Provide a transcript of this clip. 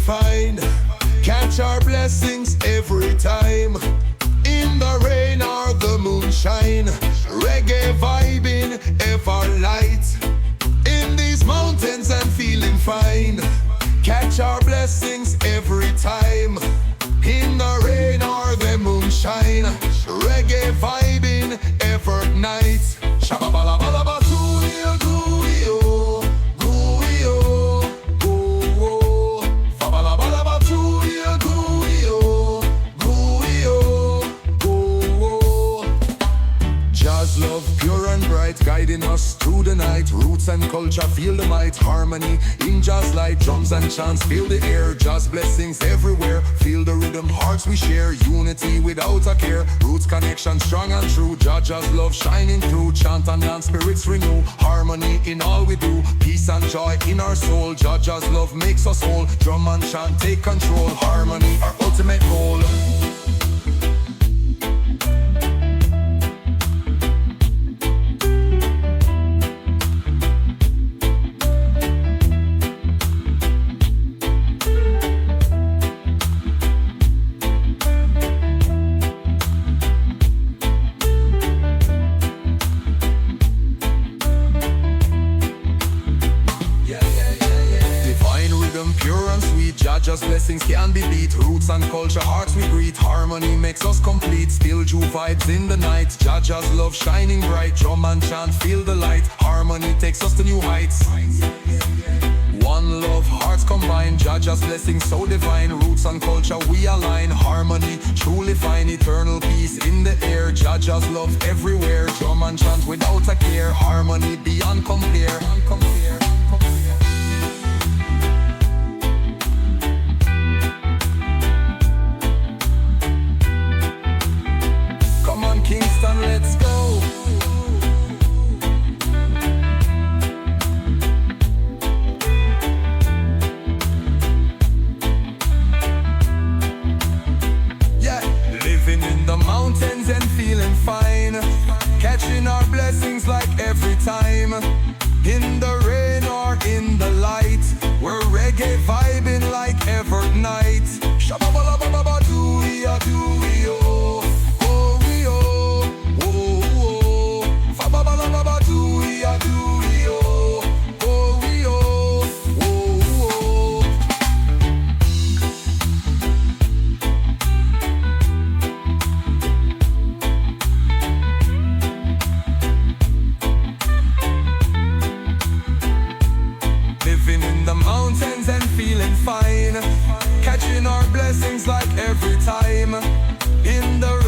fine. Catch our blessings every time. In the rain or the moonshine, reggae vibing ever light. In these mountains I'm feeling fine. Catch our blessings every time. In the rain or the moonshine, reggae vibing ever night. Shabba-ba-la-ba-la-ba, gooey-oh, gooey-oh, gooey-oh, gooey-oh. Fa-ba-la-ba-la-ba, gooey-oh, gooey-oh, gooey-oh, gooey-oh. Jazz love pure and bright, guiding us through the night. Roots and culture, feel the might. Harmony in jazz light, drums and chants fill the air. Jazz blessings everywhere, feel the rhythm, hearts we share. Unity without a care, roots connection strong and true. Jazz love shining through, chant and dance, spirits renew. Harmony in all we do, peace and joy in our soul. Jazz love makes us whole, drum and chant take control. Harmony, our ultimate goal. Pure and sweet, Jazz blessings can be beat. Roots and culture, hearts we greet. Harmony makes us complete. Still Jew vibes in the night. Jazz love shining bright. Drum and chant, feel the light. Harmony takes us to new heights. One love, hearts combine. Jazz blessings so divine. Roots and culture we align. Harmony truly fine. Eternal peace in the air. Jazz love everywhere. Drum and chant without a care. Harmony beyond compare. Kingston, let's go. Yeah, living in the mountains and feeling fine. Catching our blessings like every time. In the rain or in the light, we're reggae vibing like every night. Shabba-ba-la-ba-ba-ba, do-we-ah, do-we-oh. Living in the mountains and feeling fine. Catching our blessings like every time. In the